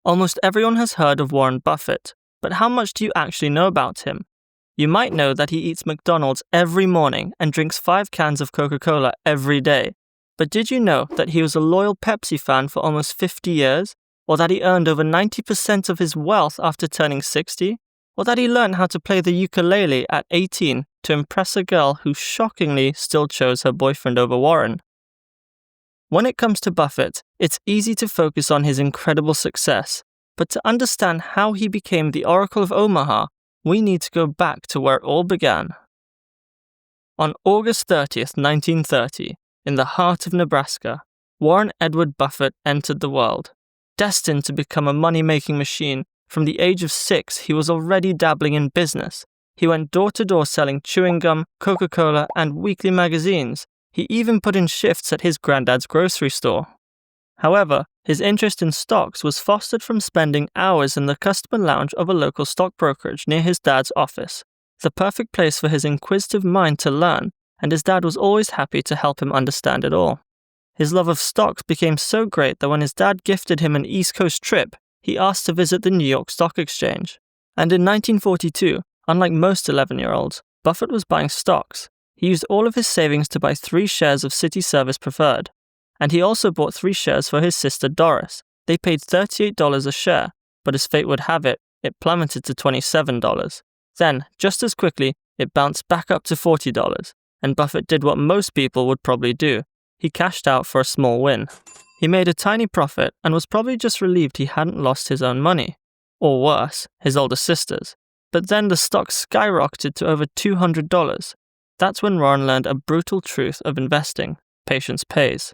Almost everyone has heard of Warren Buffett, but how much do you actually know about him? You might know that he eats McDonald's every morning and drinks 5 cans of Coca-Cola every day. But did you know that he was a loyal Pepsi fan for almost 50 years? Or that he earned over 90% of his wealth after turning 60? Or that he learned how to play the ukulele at 18 to impress a girl who shockingly still chose her boyfriend over Warren? When it comes to Buffett, it's easy to focus on his incredible success, but to understand how he became the Oracle of Omaha, we need to go back to where it all began. On August 30th, 1930, in the heart of Nebraska, Warren Edward Buffett entered the world. Destined to become a money-making machine, from the age of 6 he was already dabbling in business. He went door-to-door selling chewing gum, Coca-Cola, and weekly magazines. He even put in shifts at his granddad's grocery store. However, his interest in stocks was fostered from spending hours in the customer lounge of a local stock brokerage near his dad's office, the perfect place for his inquisitive mind to learn, and his dad was always happy to help him understand it all. His love of stocks became so great that when his dad gifted him an East Coast trip, he asked to visit the New York Stock Exchange. And in 1942, unlike most 11-year-olds, Buffett was buying stocks. He used all of his savings to buy 3 shares of City Service Preferred. And he also bought 3 shares for his sister Doris. They paid $38 a share, but as fate would have it, it plummeted to $27. Then, just as quickly, it bounced back up to $40, and Buffett did what most people would probably do. He cashed out for a small win. He made a tiny profit and was probably just relieved he hadn't lost his own money. Or worse, his older sister's. But then the stock skyrocketed to over $200. That's when Warren learned a brutal truth of investing: patience pays.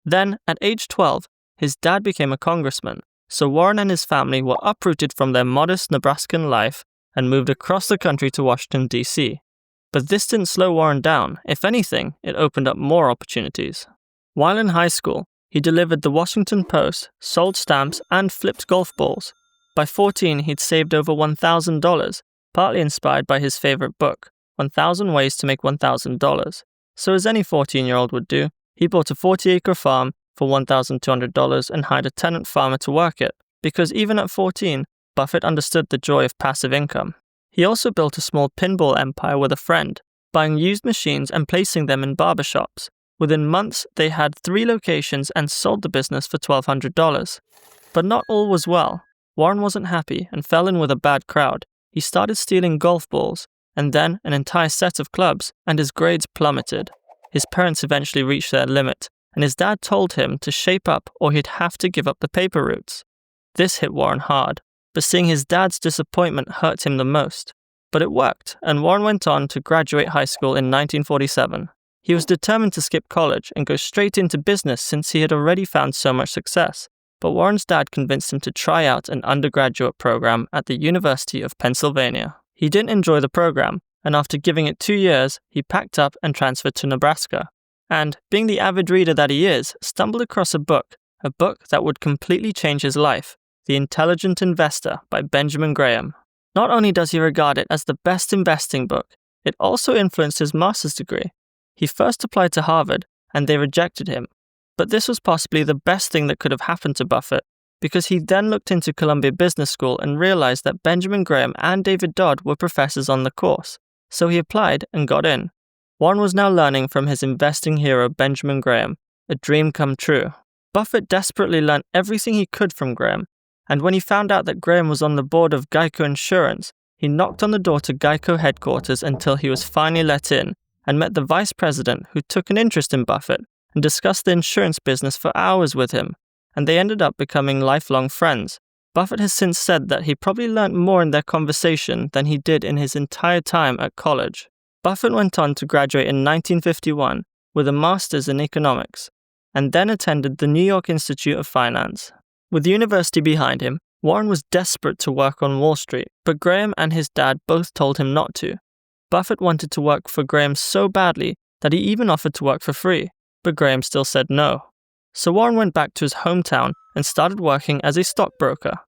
Then, at age 12, his dad became a congressman, so Warren and his family were uprooted from their modest Nebraskan life and moved across the country to Washington, D.C. But this didn't slow Warren down. If anything, it opened up more opportunities. While in high school, he delivered the Washington Post, sold stamps, and flipped golf balls. By 14, he'd saved over $1,000, partly inspired by his favorite book, 1,000 Ways to Make $1,000. So as any 14-year-old would do, he bought a 40-acre farm for $1,200 and hired a tenant farmer to work it, because even at 14, Buffett understood the joy of passive income. He also built a small pinball empire with a friend, buying used machines and placing them in barbershops. Within months, they had 3 locations and sold the business for $1,200. But not all was well. Warren wasn't happy and fell in with a bad crowd. He started stealing golf balls, and then an entire set of clubs, and his grades plummeted. His parents eventually reached their limit, and his dad told him to shape up or he'd have to give up the paper routes. This hit Warren hard, but seeing his dad's disappointment hurt him the most. But it worked, and Warren went on to graduate high school in 1947. He was determined to skip college and go straight into business since he had already found so much success. But Warren's dad convinced him to try out an undergraduate program at the University of Pennsylvania. He didn't enjoy the program, and after giving it 2 years, he packed up and transferred to Nebraska. And, being the avid reader that he is, stumbled across a book that would completely change his life, The Intelligent Investor by Benjamin Graham. Not only does he regard it as the best investing book, it also influenced his master's degree. He first applied to Harvard, and they rejected him. But this was possibly the best thing that could have happened to Buffett, because he then looked into Columbia Business School and realized that Benjamin Graham and David Dodd were professors on the course. So he applied and got in. Warren was now learning from his investing hero Benjamin Graham, a dream come true. Buffett desperately learned everything he could from Graham, and when he found out that Graham was on the board of Geico Insurance, he knocked on the door to Geico headquarters until he was finally let in, and met the vice president who took an interest in Buffett and discussed the insurance business for hours with him, and they ended up becoming lifelong friends. Buffett has since said that he probably learnt more in their conversation than he did in his entire time at college. Buffett went on to graduate in 1951 with a master's in economics, and then attended the New York Institute of Finance. With the university behind him, Warren was desperate to work on Wall Street, but Graham and his dad both told him not to. Buffett wanted to work for Graham so badly that he even offered to work for free, but Graham still said no. So Warren went back to his hometown and started working as a stockbroker.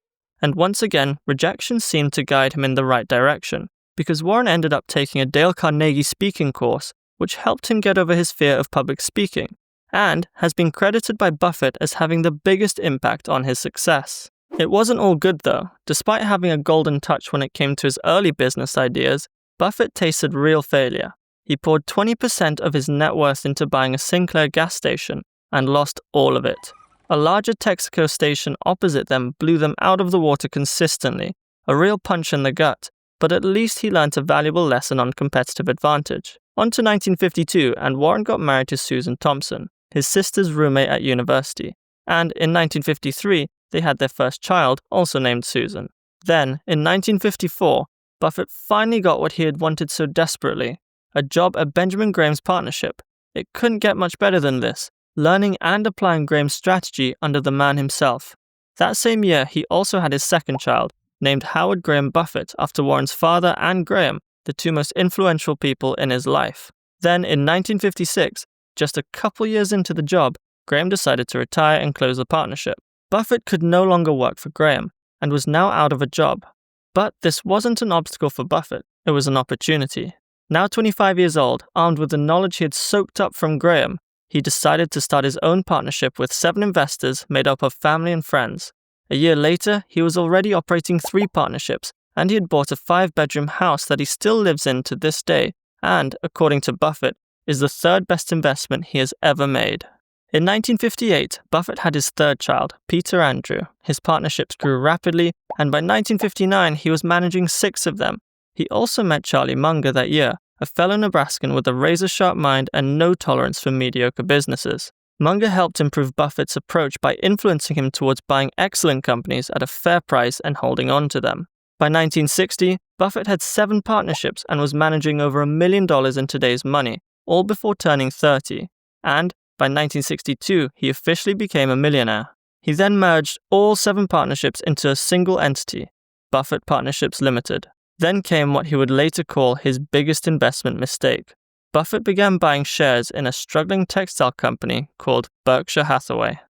And once again, rejection seemed to guide him in the right direction, because Warren ended up taking a Dale Carnegie speaking course, which helped him get over his fear of public speaking, and has been credited by Buffett as having the biggest impact on his success. It wasn't all good though. Despite having a golden touch when it came to his early business ideas, Buffett tasted real failure. He poured 20% of his net worth into buying a Sinclair gas station and lost all of it. A larger Texaco station opposite them blew them out of the water consistently, a real punch in the gut, but at least he learned a valuable lesson on competitive advantage. On to 1952, and Warren got married to Susan Thompson, his sister's roommate at university, and in 1953, they had their first child, also named Susan. Then, in 1954, Buffett finally got what he had wanted so desperately, a job at Benjamin Graham's partnership. It couldn't get much better than this, learning and applying Graham's strategy under the man himself. That same year, he also had his second child, named Howard Graham Buffett after Warren's father and Graham, the two most influential people in his life. Then, in 1956, just a couple years into the job, Graham decided to retire and close the partnership. Buffett could no longer work for Graham and was now out of a job. But this wasn't an obstacle for Buffett, it was an opportunity. Now 25 years old, armed with the knowledge he had soaked up from Graham, he decided to start his own partnership with 7 investors made up of family and friends. A year later, he was already operating 3 partnerships, and he had bought a 5-bedroom house that he still lives in to this day, and, according to Buffett, is the 3rd best investment he has ever made. In 1958, Buffett had his 3rd child, Peter Andrew. His partnerships grew rapidly, and by 1959 he was managing 6 of them. He also met Charlie Munger that year, a fellow Nebraskan with a razor-sharp mind and no tolerance for mediocre businesses. Munger helped improve Buffett's approach by influencing him towards buying excellent companies at a fair price and holding on to them. By 1960, Buffett had 7 partnerships and was managing over $1 million in today's money, all before turning 30. And by 1962, he officially became a millionaire. He then merged all 7 partnerships into a single entity, Buffett Partnerships Limited. Then came what he would later call his biggest investment mistake. Buffett began buying shares in a struggling textile company called Berkshire Hathaway.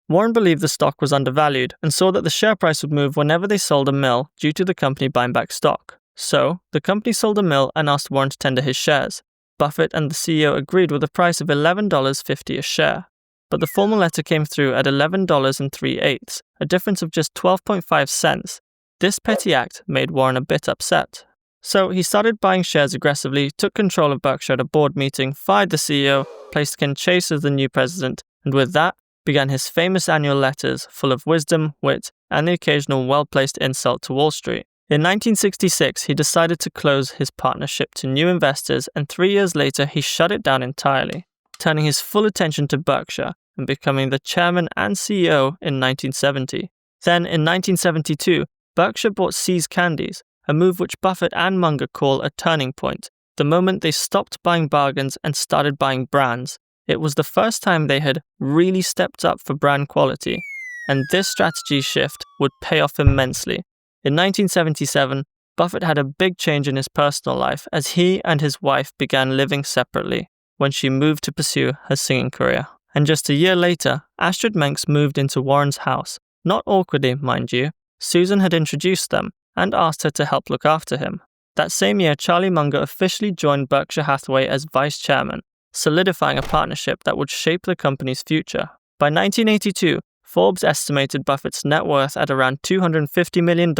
Warren believed the stock was undervalued and saw that the share price would move whenever they sold a mill due to the company buying back stock. So, the company sold a mill and asked Warren to tender his shares. Buffett and the CEO agreed with a price of $11.50 a share. But the formal letter came through at $11 3/8, a difference of just 12.5 cents. This petty act made Warren a bit upset. So he started buying shares aggressively, took control of Berkshire at a board meeting, fired the CEO, placed Ken Chase as the new president, and with that, began his famous annual letters full of wisdom, wit, and the occasional well-placed insult to Wall Street. In 1966, he decided to close his partnership to new investors, and 3 years later, he shut it down entirely, turning his full attention to Berkshire and becoming the chairman and CEO in 1970. Then, in 1972, Berkshire bought See's Candies, a move which Buffett and Munger call a turning point, the moment they stopped buying bargains and started buying brands. It was the first time they had really stepped up for brand quality, and this strategy shift would pay off immensely. In 1977, Buffett had a big change in his personal life as he and his wife began living separately when she moved to pursue her singing career. And just a year later, Astrid Menks moved into Warren's house. Not awkwardly, mind you. Susan had introduced them and asked her to help look after him. That same year, Charlie Munger officially joined Berkshire Hathaway as vice chairman, solidifying a partnership that would shape the company's future. By 1982, Forbes estimated Buffett's net worth at around $250 million,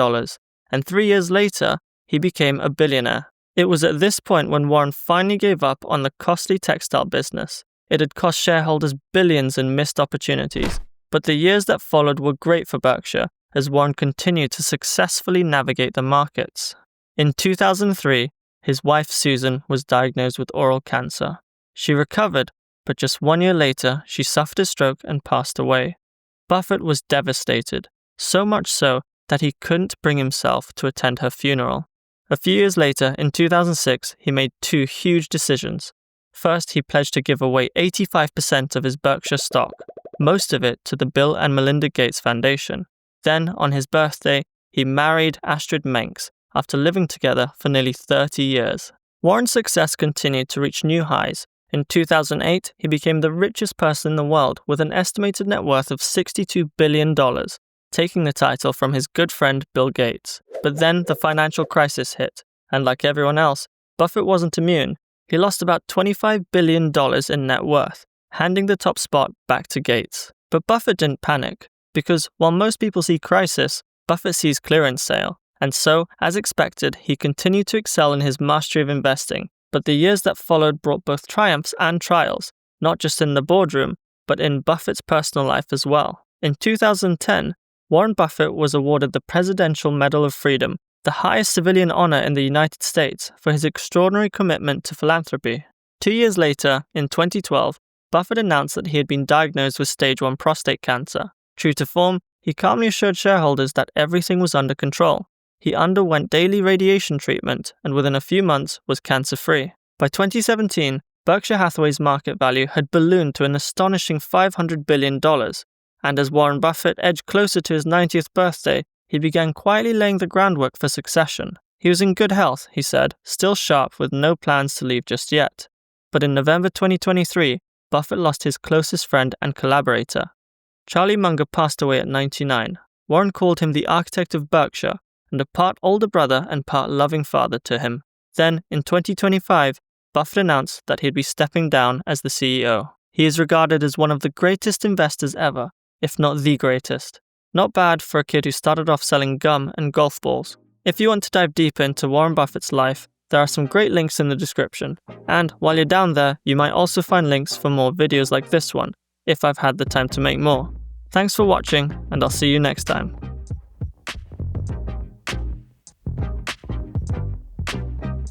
and 3 years later, he became a billionaire. It was at this point when Warren finally gave up on the costly textile business. It had cost shareholders billions in missed opportunities, but the years that followed were great for Berkshire, as Warren continued to successfully navigate the markets. In 2003, his wife Susan was diagnosed with oral cancer. She recovered, but just 1 year later, she suffered a stroke and passed away. Buffett was devastated, so much so that he couldn't bring himself to attend her funeral. A few years later, in 2006, he made 2 huge decisions. First, he pledged to give away 85% of his Berkshire stock, most of it to the Bill and Melinda Gates Foundation. Then, on his birthday, he married Astrid Menks after living together for nearly 30 years. Warren's success continued to reach new highs. In 2008, he became the richest person in the world with an estimated net worth of $62 billion, taking the title from his good friend Bill Gates. But then the financial crisis hit, and like everyone else, Buffett wasn't immune. He lost about $25 billion in net worth, handing the top spot back to Gates. But Buffett didn't panic. Because while most people see crisis, Buffett sees clearance sale. And so, as expected, he continued to excel in his mastery of investing. But the years that followed brought both triumphs and trials, not just in the boardroom, but in Buffett's personal life as well. In 2010, Warren Buffett was awarded the Presidential Medal of Freedom, the highest civilian honor in the United States, for his extraordinary commitment to philanthropy. 2 years later, in 2012, Buffett announced that he had been diagnosed with stage 1 prostate cancer. True to form, he calmly assured shareholders that everything was under control. He underwent daily radiation treatment and within a few months was cancer-free. By 2017, Berkshire Hathaway's market value had ballooned to an astonishing $500 billion. And as Warren Buffett edged closer to his 90th birthday, he began quietly laying the groundwork for succession. He was in good health, he said, still sharp with no plans to leave just yet. But in November 2023, Buffett lost his closest friend and collaborator. Charlie Munger passed away at 99. Warren called him the architect of Berkshire and a part older brother and part loving father to him. Then, in 2025, Buffett announced that he'd be stepping down as the CEO. He is regarded as one of the greatest investors ever, if not the greatest. Not bad for a kid who started off selling gum and golf balls. If you want to dive deeper into Warren Buffett's life, there are some great links in the description. And while you're down there, you might also find links for more videos like this one, if I've had the time to make more. Thanks for watching, and I'll see you next time.